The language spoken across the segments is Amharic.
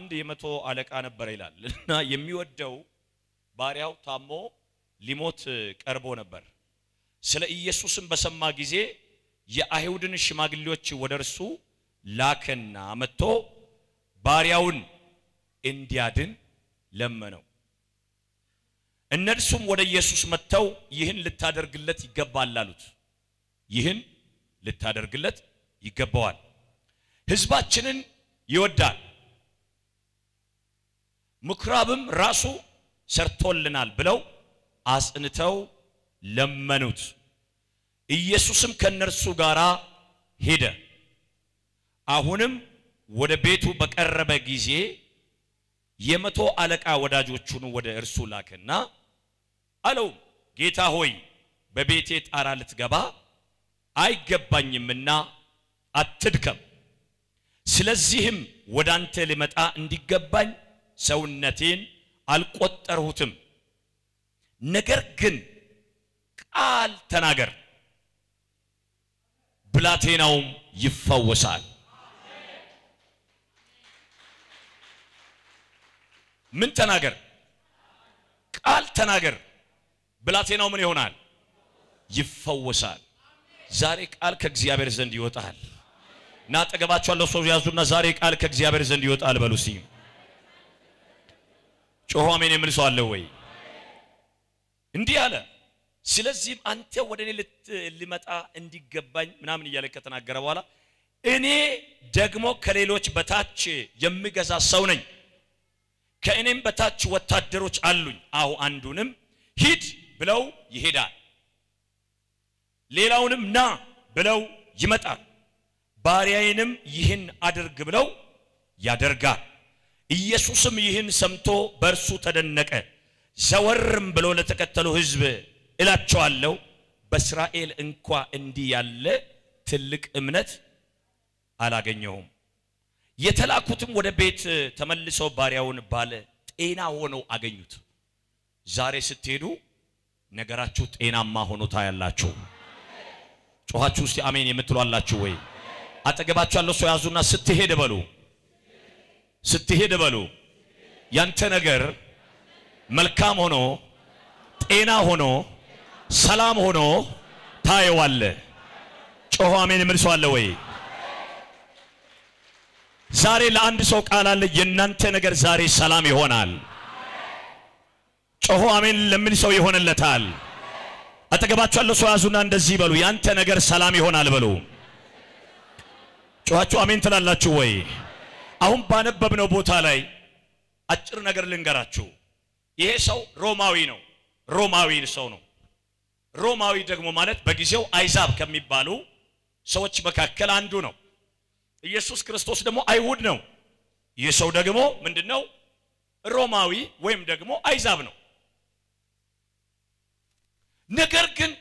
አንድ የመቶ አለቃ ነበር ይላል እና የሚወደው ባሪያው ታሞ ሊሞት ቀርቦ ነበር ስለ ኢየሱስም በሰማ ጊዜ የአይሁድን ሽማግሌዎች ወደርሱ ላከና መጥቶ ባሪያውን እንዲያድን ለመነው እነርሱም ወደ ኢየሱስ መጥተው ይህን ልታደርግለት ይገባል አሉት ይህን ልታደርግለት ይገባዋል ሕዝባችንን ይወዳል ምክራብም ራሱ ሰርቶልናል ብለው አጽንተው ለመኑት ኢየሱስም ከነርሱ ጋራ ሄደ አሁንም ወደ ቤቱ በቀረበ ጊዜ የመቶ አለቃ ወዳጆቹን ወደ እርሱ ላከና አለው ጌታ ሆይ በቤቴ ጣራ ልትገባ አይገባኝምና አትድከም ስለዚህም ወዳንተ ልመጣ እንዲገባኝ ሰውነቴን አልቆጠርሁትም ነገር ግን ቃል ተናገር ብላቴናውም ይፈወሳል ምን ተናገር ቃል ተናገር ብላቴናው ምን ይሆናል ይፈወሳል ዛሬ ቃል ከእግዚአብሔር ዘንድ ይወጣል ና ተገባችሁ አለው ሰው ያዙና ዛሬ ቃል ከእግዚአብሔር ዘንድ ይወጣል በሉሲ ጮሆ አሜን የምልሰው አለ ወይ እንዲህ አለ ስለዚህ አንተ ወደኔ ልመጣ እንዲገባኝ ምናምን ይያለ ከተናገረ በኋላ እኔ ደግሞ ከሌሎች በታች የምገዛ ሰው ነኝ ከእኔም በታች ወታደሮች አሉኝ አው አንዱንም ሂድ ብለው ይሄዳል ሌላውንም ና ብለው ይመጣል ባሪያዬንም ይህን አድርግ ብለው ያደርጋል ኢየሱስም ይህን ሰምቶ በእርሱ ተደነቀ ዘወርም ብሎ ለተከተሉ ሕዝብ እላቸዋለሁ በእስራኤል እንኳን እንዲህ ያለ ትልቅ እምነት አላገኘውም የተላኩትም ወደ ቤት ተመልሰው ባሪያውን ባለ ጤና ሆኖ አገኙት ዛሬ ስትሄዱ ነገራችሁ ጤናማ ሆኖ ታያላችሁ ጮኻችሁ እስቲ አሜን የምትሏላችሁ ወይ አጠገባችሁ ያለው ሰው ያዙና ስትሄድ በሉ ያንተ ነገር መልካም ሆኖ ጤና ሆኖ ሰላም ሆኖ ታየዋለ ጮኹ አሜን የምልሰው አለ ወይ ዛሬ ለአንድ ሰው ቃል አለ የናንተ ነገር ዛሬ ሰላም ይሆናል ጮኹ አሜን ለምን ሰው ይሆንለታል አጠገባችሁ ያለው ሰው ያዙና እንደዚህ በሉ ያንተ ነገር ሰላም ይሆናል በሉ ጮኻችሁ አሜን ትላላችሁ ወይ አሁን ባነበብነው ቦታ ላይ አጭር ነገር ልንገራችሁ ይሄ ሰው ሮማዊ ነው ሮማዊ ሰው ነው ሮማዊ ደግሞ ማለት በጊዜው አይዛብ ከሚባሉ ሰዎች መካከል አንዱ ነው ኢየሱስ ክርስቶስ ደግሞ አይሁድ ነው ይሄ ሰው ደግሞ ምንድነው ሮማዊ ወይም ደግሞ አይዛብ ነው ነገር ግን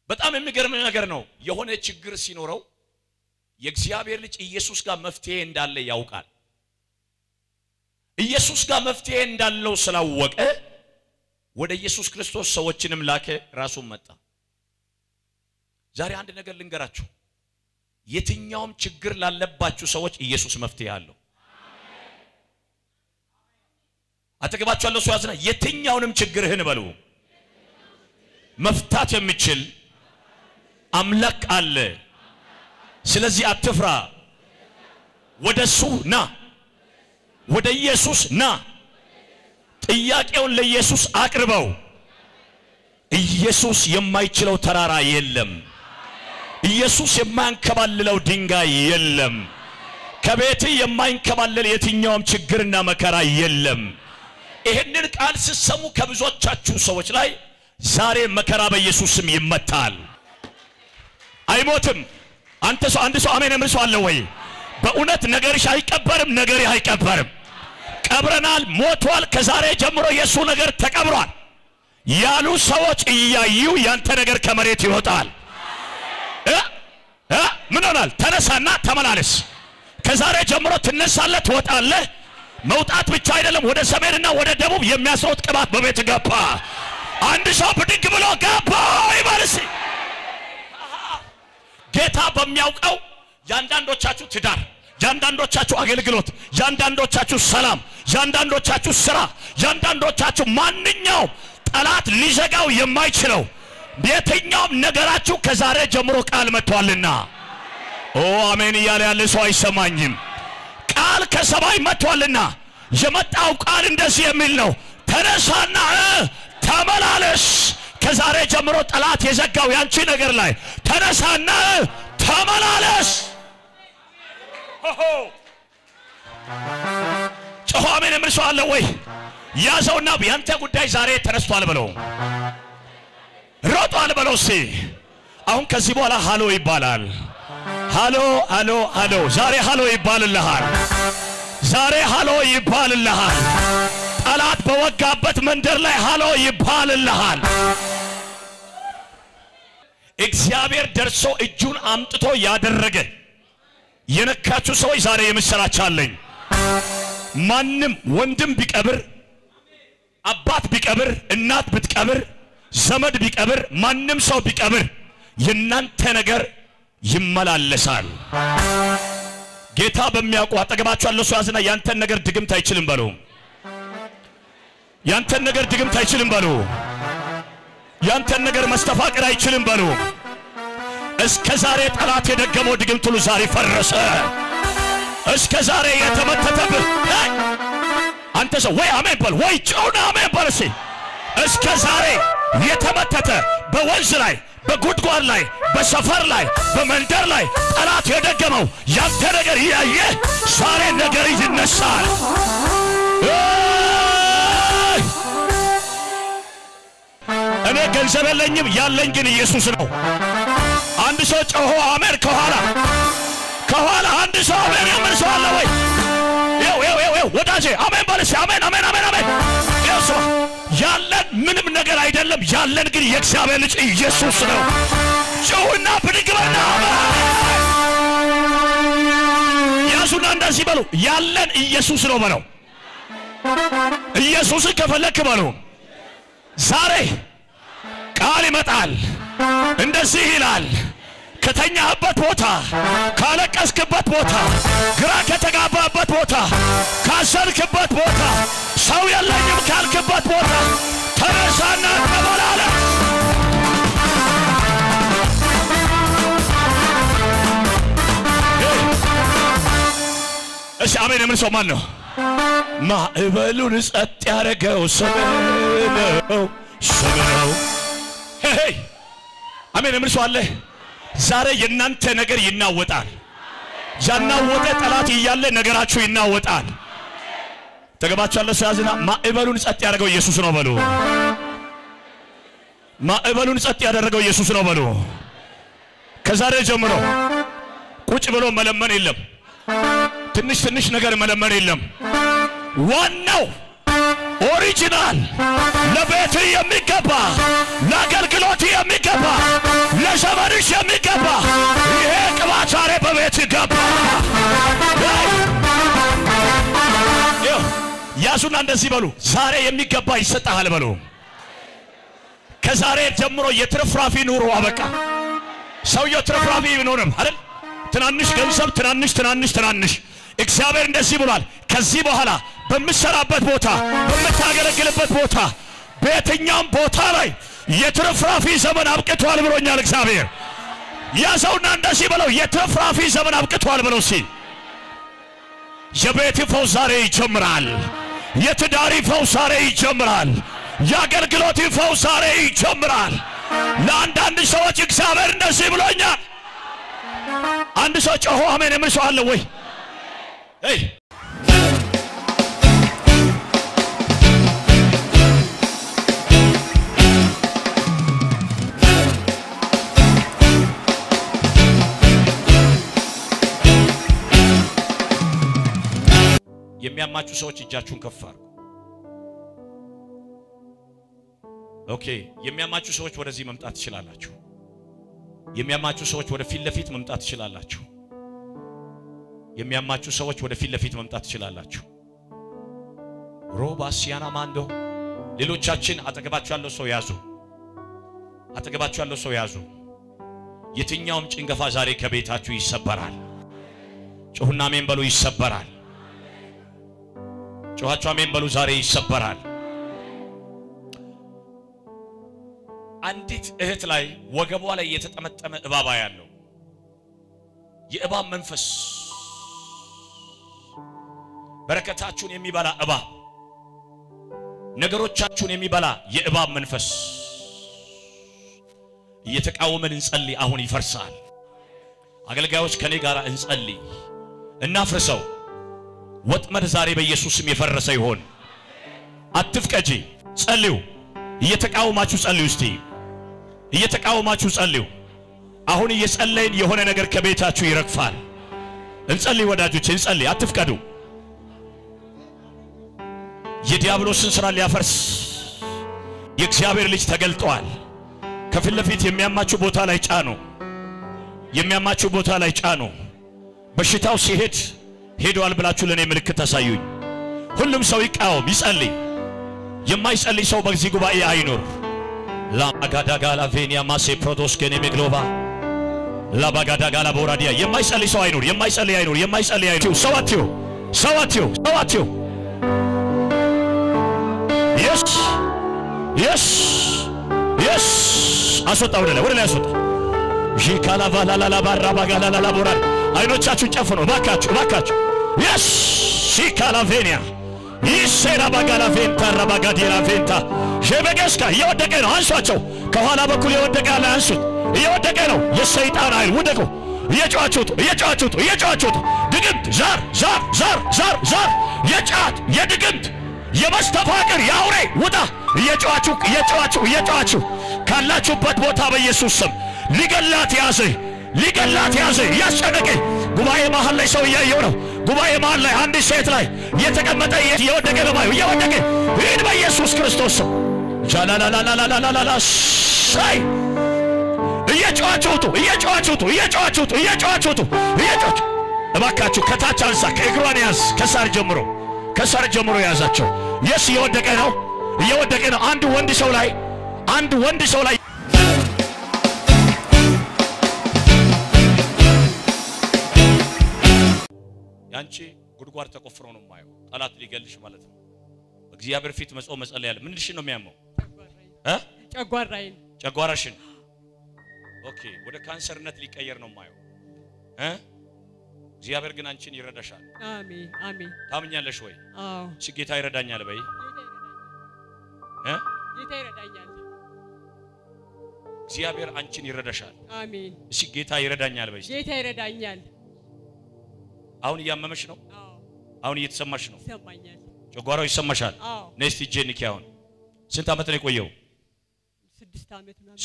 በጣም የሚገርም ነገር ነው የሆነ ችግር ሲኖረው የእግዚአብሔር ልጅ ኢየሱስ ጋር መፍትሄ እንዳለ ያውቃል ኢየሱስ ጋር መፍትሄ እንዳለው ስላወቀ ወደ ኢየሱስ ክርስቶስ ሰዎችንም ላከ ራሱም መጣ ዛሬ አንድ ነገር ልንገራችሁ የትኛውም ችግር ላለባችሁ ሰዎች ኢየሱስ መፍትሄ አለው አጠገባችሁ ያለው ሰው ያዝና የትኛውንም ችግርህን በሉ መፍታት የሚችል አምላክ አለ ስለዚህ አትፍራ ወደሱ ና ወደ ኢየሱስ ና ጥያቄውን ለኢየሱስ አቅርበው ኢየሱስ የማይችለው ተራራ የለም ኢየሱስ የማንከባልለው ድንጋይ የለም ከቤት የማይንከባለል የትኛውም ችግርና መከራ የለም ይሄንን ቃል ሲሰሙ ከብዙዎቻችሁ ሰዎች ላይ ዛሬ መከራ በኢየሱስ ስም ይመታል አይሞትም አንድ ሰው አሜን የምል ሰው አለ ወይ በእውነት ነገርሽ አይቀበርም ነገርህ አይቀበርም ቀብረናል ሞቷል ከዛሬ ጀምሮ የሱ ነገር ተቀብሯል ያሉ ሰዎች እያዩ ያንተ ነገር ከመሬት ይወጣል ምን ሆናል ተነሳና ተመላለስ ከዛሬ ጀምሮ ትነሳለህ ትወጣለህ መውጣት ብቻ አይደለም ወደ ሰሜንና ወደ ደቡብ የሚያስሮጥ ቅባት በቤት ገባ አንድ ሰው ብድግ ብሎ ገባ ይባልሲ ጌታ በሚያውቀው ያንዳንዶቻችሁ ትዳር ያንዳንዶቻችሁ አገልግሎት ያንዳንዶቻችሁ ሰላም ያንዳንዶቻችሁ ስራ ያንዳንዶቻችሁ ማንኛው ጠላት ሊዘጋው የማይችለው የትኛውም ነገራችሁ ከዛሬ ጀምሮ ቃል መጥቷልና ኦ አሜን እያለ ያለ ሰው አይሰማኝም ቃል ከሰማይ መጥቷልና የመጣው ቃል እንደዚህ የሚል ነው ተነሳና ተመላለስ ከዛሬ ጀምሮ ጠላት የዘጋው ያንቺ ነገር ላይ ተነሳና ተመላለስ ጮህ አሜን የሚል ሰው አለ ወይ ያዘውና ያንተ ጉዳይ ዛሬ ተነስቷል በለው ሮጧል በለው አሁን ከዚህ በኋላ ሃሎ ይባላል ሃሎ ሃሎ ሃሎ ዛሬ ሃሎ ይባልልሃል ዛሬ ሃሎ ይባልልሃል ጠላት በወጋበት መንደር ላይ ሃሎ ይባልልሃል እግዚአብሔር ደርሶ እጁን አምጥቶ ያደረገ የነካችሁ ሰዎች ዛሬ የምስራች አለኝ ማንንም ወንድም ቢቀብር አባት ቢቀብር እናት ብትቀብር ዘመድ ቢቀብር ማንንም ሰው ቢቀብር የናንተ ነገር ይመላለሳል ጌታ በሚያውቁ አጠገባችሁ ያለው ሰው ያዝና ያንተን ነገር ድግምት አይችልም በሉ ያንተን ነገር ድግምት አይችልም በሉ ያንተን ነገር መስተፋቅር አይችልም በሉ እስከ ዛሬ ጠላት የደገመው ድግምት ሁሉ ዛሬ ፈረሰ እስከ ዛሬ የተመተተብህ አንተ ሰው ወይ አሜን በል ወይ ጮና አሜን በል እስከ ዛሬ የተመተተ በወንዝ ላይ በጉድጓድ ላይ በሰፈር ላይ በመንደር ላይ ጠላት የደገመው ያንተ ነገር ያየ ዛሬ ነገር ይነሳል እኔ ገንዘብ የለኝም ያለኝ ግን ኢየሱስ ነው አንድ ሰው ጮሆ አሜን ከኋላ አንድ ሰው አሜን ያመን ሰው አለ ወይ ይው ወዳጄ አሜን በል አሜን አሜን አሜን አሜን ኢየሱስ ያለን ምንም ነገር አይደለም ያለን ግን የእግዚአብሔር ልጅ ኢየሱስ ነው ጮህና ብድግበና ያሱና እንደዚህ በሉ ያለን ኢየሱስ ነው በለው ኢየሱስ ከፈለክ በሉ ዛሬ ቃል ይመጣል እንደዚህ ይላል ከተኛህበት ቦታ ካለቀስክበት ቦታ ግራ ከተጋባበት ቦታ ካሰልክበት ቦታ ሰው የለኝም ካልክበት ቦታ ተነሳና ተመላለስ እሺ አሜን የምን ሰው ማን ነው ማዕበሉን ጸጥ ያደረገው ስም ነው ሄይ አሜን የምን ሰው አለ ዛሬ የናንተ ነገር ይናወጣል ያናወጠ ጠላት ይያለ ነገራችሁ ይናወጣል ተገባቻለሁ ያዝና ማዕበሉን ጸጥ ያደረገው ኢየሱስ ነው በሉ ማዕበሉን ጸጥ ያደረገው ኢየሱስ ነው በሉ ከዛሬ ጀምሮ ቁጭ ብሎ መለመን የለም ትንሽ ነገር መለመን የለም ዋናው ኦሪጂናል ለቤት የሚገባ ለአገልግሎት የሚገባ ለዘመንሽ የሚገባ ይሄ ቅባት ዛሬ በቤት ገባ ያሱና እንደዚህ በሉ ዛሬ የሚገባ ይሰጣል በሉ ከዛሬ ጀምሮ የትርፍራፊ ኑሮ አበቃ ሰውየው ትርፍራፊ ቢኖርም አይደል ትናንሽ ገንዘብ ትናንሽ እግዚአብሔር እንደዚህ ብሏል ከዚህ በኋላ በመሰራበት ቦታ በመታገለግልበት ቦታ በየትኛውም ቦታ ላይ የትርፍራፊ ዘመን አብቅቷል ብሎኛል እግዚአብሔር ያሰውና እንደዚህ ብለው የትርፍራፊ ዘመን አብቅቷል ብለው የቤት ፈውስ ዛሬ ይጀምራል የትዳሪ ፈውስ ዛሬ ይጀምራል የአገልግሎት ፈውስ ዛሬ ይጀምራል ለአንዳንድ ሰዎች እግዚአብሔር እንደዚህ ብሎኛል አንድ ሰው ጮሆ አሜን የሚል ሰው አለ ወይ Hey! የሚያማችሁ ሰዎች እጃችሁን ከፍ አድርጉ ኦኬ የሚያማችሁ ሰዎች ወደዚህ መምጣት ይችላልላችሁ የሚያማችሁ ሰዎች ወደ ፊት ለፊት መምጣት ይችላልላችሁ የሚያማችሁ ሰዎች ወደ ፊት ለፊት መምጣት ይችላልላችሁ ሮባሲያና ማንዶ ሌሎቻችን አጠገባችሁ ያለው ሰው ያዙ የትኛውም ጭንገፋ ዛሬ ከቤታችሁ ይሰበራል ጮህና አሜን በሉ ይሰበራል ጮሃችሁ አሜን በሉ ዛሬ ይሰበራል አንዲት እህት ላይ ወገቧ ላይ የተጠመጠመ እባባ ያለው የእባብ መንፈስ በረከታችሁን የሚበላ እባብ ነገሮቻችሁን የሚበላ የእባብ መንፈስ እየተቃወመን እንጸልይ አሁን ይፈርሳል አገልጋዮች ከኔ ጋር እንጸልይ እናፍርሰው ወጥመድ ዛሬ በኢየሱስ ስም የፈረሰ ይሆን አትፍቀጂ ጸልዩ እየተቃወማችሁ ጸልዩ እስቲ እየተቃወማችሁ ጸልዩ አሁን እየጸለይን የሆነ ነገር ከቤታችሁ ይረግፋል እንጸልይ ወዳጆች እንጸልይ አትፍቀዱ የዲያብሎስን ስራ ሊያፈርስ የእግዚአብሔር ልጅ ተገልጧል ከፊት ለፊት የሚያማችሁ ቦታ ላይ ጫኑ የሚያማችሁ ቦታ ላይ ጫኑ በሽታው ሲሄድ ሄዷል ብላችሁ ለኔ ምልክት ታሳዩኝ ሁሉም ሰው ይቃወም ይጸልይ የማይጸልይ ሰው በዚህ ጉባኤ አይኖር ላባጋዳጋላ ቬኒያ ማሴ ፕሮዶስ ከኔ መግሎባ ላባጋዳጋላ ቦራዲያ የማይጸልይ ሰው አይኖር የማይጸልይ አይኖር ሰዋቲው yes አስወጣ ወደ ላይ አስወጣ ጂካላ ባላላ ባራባጋላ ላቦራ አይኖቻችሁ ጨፍኑ ባካችሁ yes ጂካላ ቬኒያ ይሰራ ባጋላ ቬንታ ረባጋዲራ ቬንታ ጀበገስካ እየወደቀ ነው አንሷቸው ከኋላ በኩል የወደቀ ያለ አንሱት እየወደቀ ነው የሰይጣን ኃይል ወደቁ እየጫዋቹት ድግምት ዛር የጫት የድግምት የመስተፋቅር ያውሬ ወጣ እየጫዋቹ ካላችሁበት ቦታ በኢየሱስ ስም ሊገላት ያዘ ያስጨነቀ ጉባኤ መሃል ላይ ሰው ያየው ነው ጉባኤ መሃል ላይ አንድ ሴት ላይ የተቀመጠ የወደቀ ነው የወደቀ ሂድ በኢየሱስ ክርስቶስ ስም ጃላላላላላላላ ሳይ እየጫዋቹ እባካችሁ ከታች አንሳ ከእግሯን ያዝ ከሳር ጀምሮ ያዛቸው yes እየወደቀ ነው አንድ ወንድ ሰው ላይ ያንቺ ጉድጓድ ተቆፍሮ ነው ማየው ጠላት ሊገልሽ ማለት ነው እግዚአብሔር ፊት መጾም መጸለይ ያለ ምንድነሽ ነው የሚያመው ጨጓራሽን ኦኬ ወደ ካንሰርነት ሊቀየር ነው ማየው እግዚአብሔር ግን አንቺን ይረዳሻል አሜን ታምኛለሽ ወይ አዎ ጌታ ይረዳኛል በይ ጌታ ይረዳኛል እግዚአብሔር አንቺን ይረዳሻል አሜን እሺ ጌታ ይረዳኛል በይ ጌታ ይረዳኛል አሁን ያመመሽ ነው አዎ አሁን እየተሰማሽ ነው ይሰማኛል ጨጓራው ይሰማሻል አዎ ነስቲ ጄኒክ ያውን ስንት አመት ነው የቆየው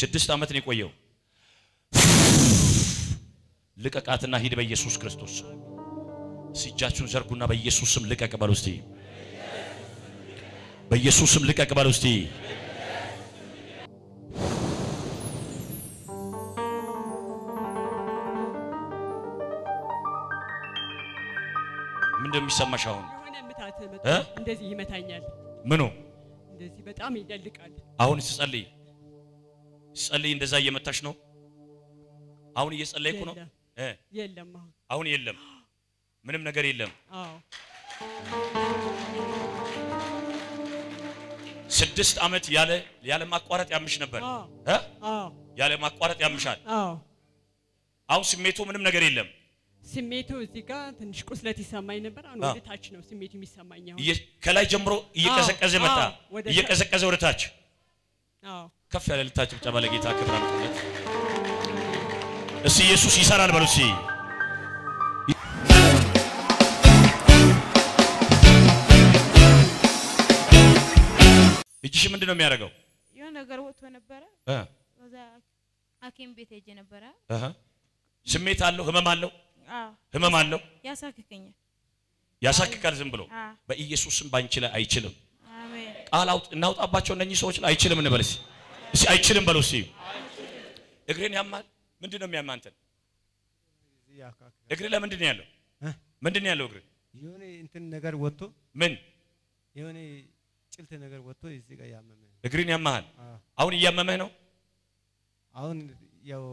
6 አመት ነው የቆየው ልቀቃትና ሂድ በኢየሱስ ክርስቶስ ሲጃችሁን ዘርጉና በኢየሱስ ስም ልቀቅ በሉ እስቲ በኢየሱስ ስም ልቀቅ በሉ እስቲ ምንድነው የሚሰማሽ አሁን እንደዚህ ይመታኛል ምኑ እንደዚህ በጣም ይደልቃል አሁን ሲጸልይ እንደዛ እየመታሽ ነው አሁን እየጸለይኩ ነው የለም አሁን የለም ምንም ነገር የለም አዎ 6 አመት ያለ ማቋረጥ ያምሽ ነበር ያለ ማቋረጥ ያምሻል አዎ አሁን ስሜቱ ምንም ነገር የለም ስሜቱ እዚህ ጋር ትንሽ ቁስለት ይሰማኝ ነበር አሁን ወደ ታች ነው ስሜቱ የሚሰማኝ አሁን ከላይ ጀምሮ እየቀዘቀዘ መጣ እየቀዘቀዘ ወደ ታች አዎ ከፍ ያለ ልታጭ ብቻ ባለጌታ ክብር አምጥለት እስቲ ኢየሱስ ይሰራል በሉ እስቲ እጅሽ ምንድነው የሚያደርገው የሆነ ነገር ወጥቶ ነበር ወዛ ሐኪም ቤት ሄጄ ነበር ስሜት አለው ህመም አለው ያሳክካል ዝም ብሎ በኢየሱስም ባንቺ ላይ አይችልም አሜን ቃል እናውጣባቸው እነኚህ ሰዎች ላይ አይችልም እንበልስ እስቲ አይችልም በሉ እስቲ እግሬን ያማል ምንድነው የሚያማንተን እግሬ ለምንድነው ያለው ምንድነው ያለው እግሬ የሆነ እንትን ነገር ወጥቶ ምን የሆነ ጭልት ነገር ወጥቶ እዚህ ጋር ያመመ እግሬን ያማል አሁን እያመመህ ነው አሁን ያው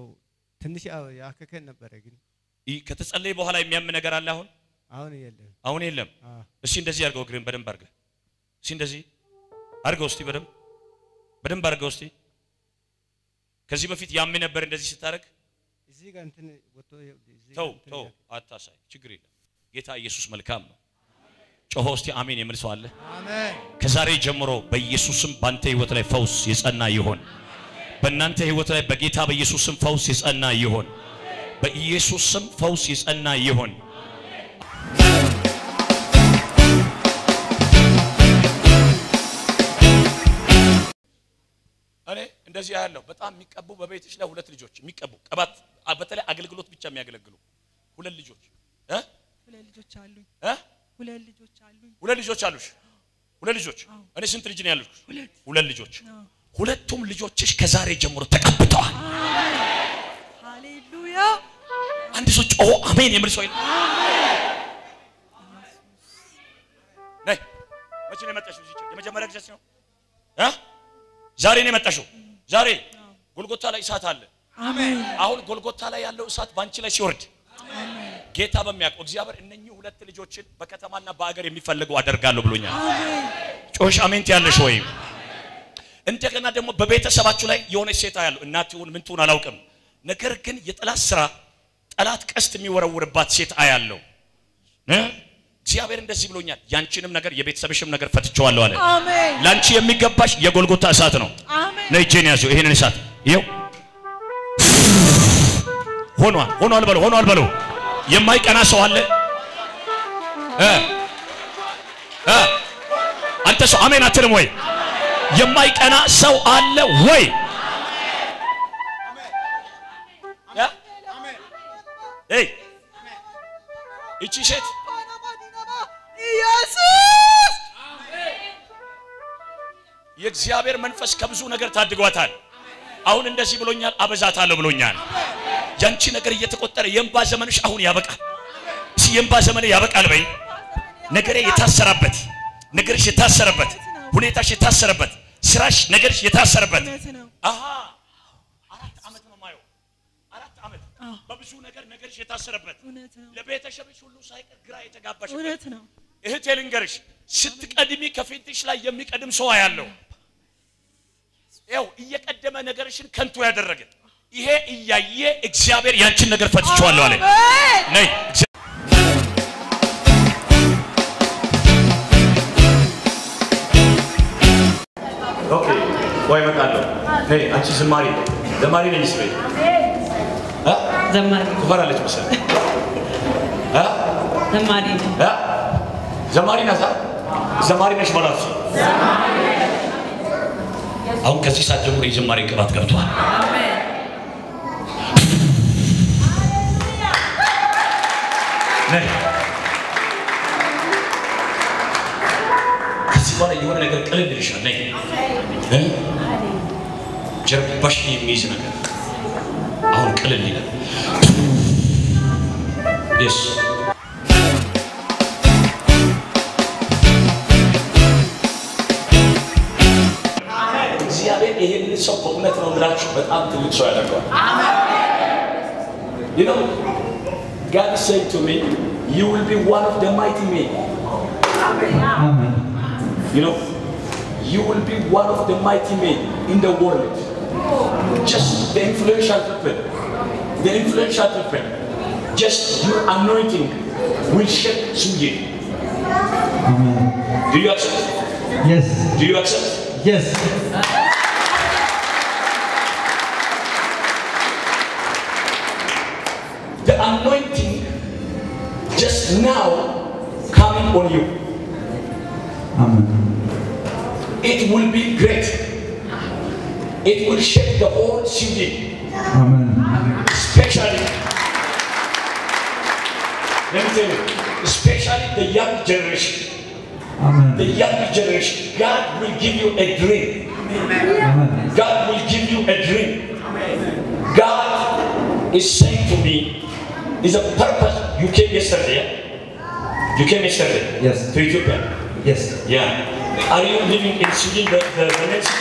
ትንሽ ያከከን ነበር ግን ከተጸለየ በኋላ የሚያም ነገር አለ አሁን የለም እሺ እንደዚህ አድርገው እግርን በደንብ አድርገህ እሺ እንደዚህ አድርገው እስቲ በደንብ አድርገው እስቲ ከዚህ በፊት ያም ነበር እንደዚህ ስታረግ እዚህ ጋር እንትን ወጥቶ ተው አታሳይ ችግር የለም ጌታ ኢየሱስ መልካም ነው ጮሆ እስቲ አሜን የሚል ሰው አለ አሜን ከዛሬ ጀምሮ በኢየሱስም ባንተ ህይወት ላይ ፈውስ የጸና ይሁን በእናንተ ህይወት ላይ በጌታ በኢየሱስም ፈውስ የጸና ይሁን በኢየሱስም ፈውስ የጸና ይሁን አሬ እንደዚህ ያለው በጣም የሚቀቡ በቤትሽ ላይ ሁለት ልጆች የሚቀቡ ቀባት በተለይ አገልግሎት ብቻ የሚያገለግሉ ሁለት ልጆች አሉኝ ሁለት ልጆች እኔ ስንት ልጅ ነው ያሉሽ ሁለት ልጆች ሁለቱም ልጆችሽ ከዛሬ ጀምሮ ተቀብተዋል ሃሌሉያ አንድ ሰው ጮሆ አሜን የሚል ሰው ይላል ነይ መቼ ነው የመጣሽው እዚህ የመጀመሪያ ጊዜ ነው ዛሬ ነው የመጣሽው ዛሬ ጎልጎታ ላይ እሳት አለ አሜን አሁን ጎልጎታ ላይ ያለው እሳት ባንቺ ላይ ሲወርድ አሜን ጌታ በሚያውቀው እግዚአብሔር እነኚህ ሁለት ልጆችን በከተማና በአገር የሚፈልገው አደርጋለሁ ብሎኛል አሜን ጮሽ አሜን ያለሽ ወይ እንደገና ደግሞ በቤተሰባችሁ ላይ የሆነ ሴት ያለው እናትሁን ምን ትሁን አላውቅም ነገር ግን የጠላት ስራ ጠላት ቀስት የሚወረውርባት ሴት አያለው እግዚአብሔር እንደዚህ ብሎኛል ያንቺንም ነገር የቤተሰብሽም ነገር ፈትቼዋለሁ አለ አሜን ላንቺ የሚገባሽ የጎልጎታ እሳት ነው አሜን ነይ ጄኒያስ ይሄንን እሳት ይሄው ሆኗል በለው የማይቀና ሰው አለ አንተ ሰው አሜን አትልም ወይ የማይቀና ሰው አለ ወይ አሜን ኤይ እቺ ሴት ኢየሱስ የእግዚአብሔር መንፈስ ከብዙ ነገር ታድጓታል አሁን እንደዚህ ብሎኛል አበዛታለሁ ብሎኛል ያንቺ ነገር እየተቆጠረ የእንባ ዘመንሽ አሁን ያበቃል እሺ የእንባ ዘመን ያበቃል በይ ነገሬ የታሰረበት ሁኔታሽ የታሰረበት ስራሽ ነገርሽ የታሰረበት አሃ 4 አመት ነው ማየው 4 አመት በብዙ ነገርሽ የታሰረበት ለቤተሰብሽ ሁሉ ሳይቀር ግራ የተጋባሽበት እህቴ ልንገርሽ ስትቀድሚ ከፊትሽ ላይ የሚቀድም ሰው ያለው ያው እየቀደመ ነገርሽን ከንቱ ያደረገ ይሄ እያየ እግዚአብሔር ያንቺን ነገር ፈትቼዋለሁ አለ ነይ ኦኬ ወይ መጣለሁ ነይ አንቺ ዘማሪ ነኝ ስበይ ዘማሪ ትፈራለች መሰለኝ ዘማሪ ናታ ዘማሪ ነሽ ማለት አሁን ከዚህ ሰዓት ጀምሮ የዘማሪ ቅባት ገብቷል አሜን ነይ ከዚህ በኋላ የሆነ ነገር ቀለል ይልሻል ነይ ጀርባሽ የሚይዝ ነገር አሁን ቀለል ይላል yes እግዚአብሔር ይሄን ሰው በእውነት ነው ብላችሁ በጣም ትልቅ ሰው ያደርገዋል አሜን you know God said to me you will be one of the mighty men amen you know you will be one of the mighty men in the world just the influential people just your anointing will shake Sweden amen do you accept yes do you accept yes the anointing just now coming on you amen it will be great it will shake the whole city amen especially let me tell you especially the young generation amen the young generation God will give you a dream amen God will give you a dream God is saying to me is a purpose you came yesterday yes to Ethiopia yes yeah are you living in Sweden the next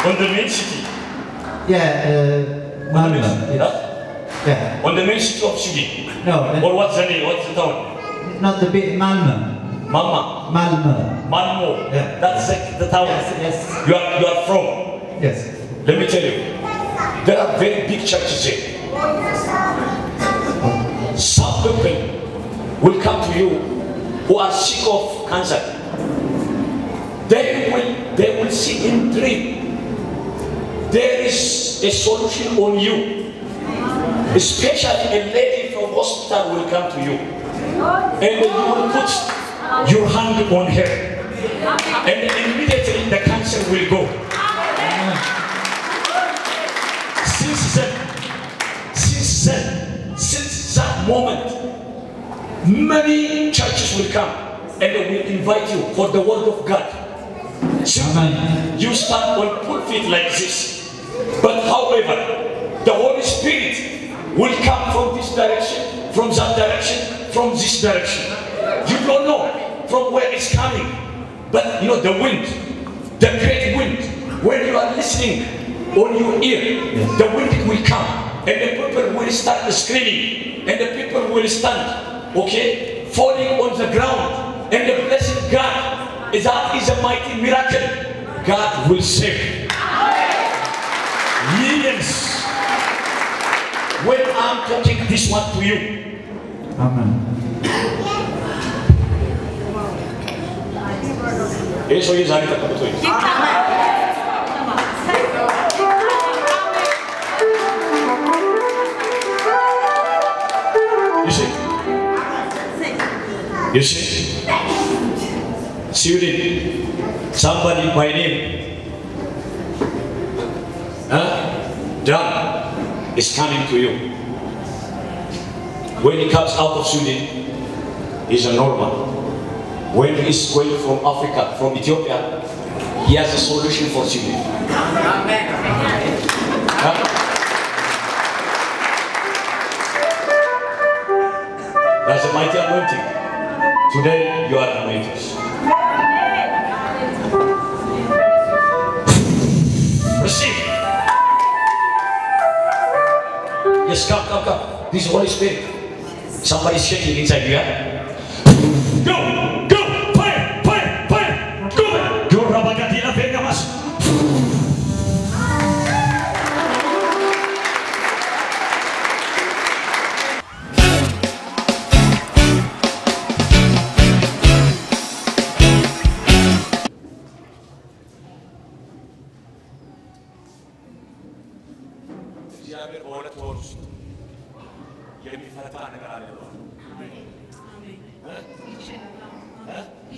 on the main city yeah Manila huh? Yeah. On the main city of Sweden. No. Or what's the name? What's the town? Not the big Malmö. Mama. Malmö. Malmo. Yeah. That's the town. Yes. You are from. Yes. Let me tell you. There are very big churches here. Some people will come to you who are sick of cancer. They will see in dream. There is a solution on you. Especially a lady from hospital will come to you. And you will put your hand on her. And immediately the cancer will go. Since that moment, many churches will come and they will invite you for the word of God. Amen. You stand on pulpit like this, but however, the Holy Spirit will come from this direction, from that direction, from this direction. You don't know from where it's coming, but you know the wind, the great wind. When you are listening on your ear, the wind will come, and the people will start screaming, and the people will stand, okay, falling on the ground, and the blessed God. That is a mighty miracle. God will save millions. When I'm talking this one to you, Amen. eso es ahorita como estoy. You see? Sweden, somebody by name, John, is coming to you. When he comes out of Sweden, he's a normal. When he's going from Africa, from Ethiopia, he has a solution for Sweden. That's a mighty anointing. Today, you are anointed. Receive. Yes, come. This Holy Spirit. Somebody's shaking inside you. Go, fire. Go. Go, Rabagadina Vegamas.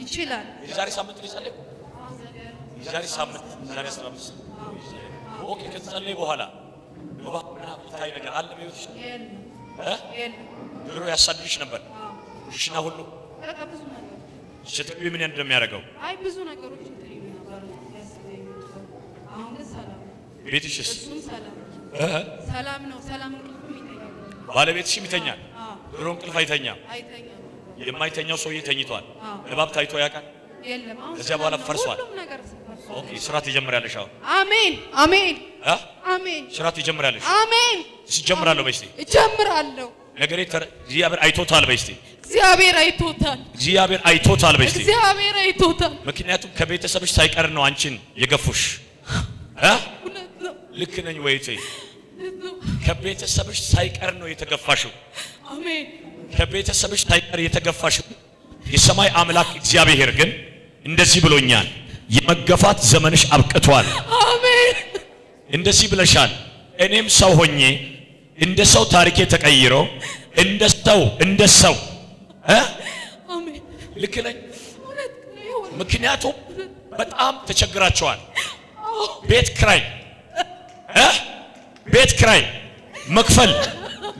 ይችላል የዛሬ ሳምንት ሊጸልይ የዛሬ ሳምንት ዛሬ 15 ኦኬ ከተጸለይ በኋላ ታይ ነገር አለ በይውሽ ድሮ ያሳድሽ ነበር ሽና ሁሉ ብዙ ነገር ስትይ ምን እንደሚያደርገው አይ ብዙ ነገሮች እንትን ነበር ያስገኝ አሁን ግን ሰላም ቤትሽስ ሰላም ነው ሰላም እንቅልፍ ይተኛል ባለቤትሽም ይተኛል ድሮ እንቅልፍ አይተኛም የማይተኛው ሰውዬ ተኝቷል እባብ ታይቶ ያውቃል የለም አሁን ከዚያ በኋላ ፈርሷል ኦኬ ስራ ትጀምራለሽ አሁን አሜን ስራ ትጀምራለሽ አሜን ሲጀምራለሁ በስቲ እጀምራለሁ ነገሬ እግዚአብሔር አይቶታል በስቲ እግዚአብሔር አይቶታል በስቲ ምክንያቱም ከቤተሰብሽ ሳይቀር ነው አንቺን የገፉሽ ልክ ነኝ ወይቴ ከቤተሰብሽ ሳይቀር ነው የተገፋሽው አሜን ከቤተሰብሽ ሳይቀር የተገፋሽው የሰማይ አምላክ እግዚአብሔር ግን እንደዚህ ብሎኛል የመገፋት ዘመንሽ አብቅቷል አሜን እንደዚህ ብለሻል እኔም ሰው ሆኜ እንደ ሰው ታሪኬ ተቀይሮ እንደ ሰው አሜን ልክ ነኝ ምክንያቱም በጣም ተቸግራቸዋል ቤት ክራይ መክፈል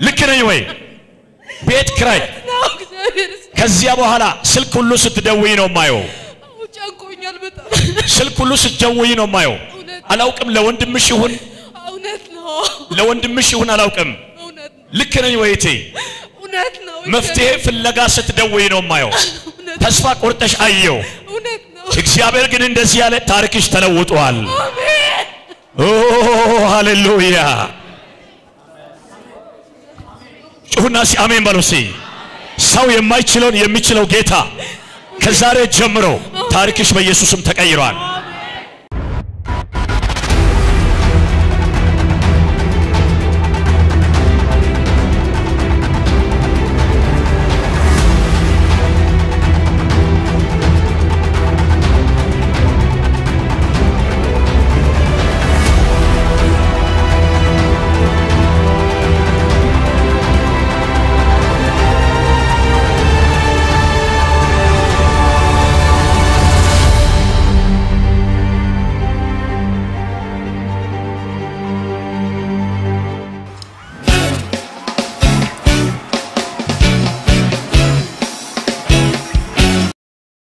ልክ ነኝ ወይ ቤት ክራይ ከዚያ በኋላ ስልክ ሁሉ ስትደውይ ነው ማየው ጨንቆኛል በጣም ስልክ ሁሉ ስትደውይ ነው ማየው አላውቅም ለወንድምሽ ይሁን እውነት ነው ለወንድምሽ ይሁን አላውቅም ልክ ነኝ ወይቴ እውነት ነው መፍትሄ ፍለጋ ስትደውይ ነው ማየው ተስፋ ቆርጠሽ አየው እውነት ነው እግዚአብሔር ግን እንደዚህ ያለ ታሪክሽ ተለውጧል አሜን ኦ ሃሌሉያ ጩሁና ሲ አሜን በሉ ሲ ሰው የማይችለውን የሚችለው ጌታ ከዛሬ ጀምሮ ታሪክሽ በኢየሱስም ተቀይሯል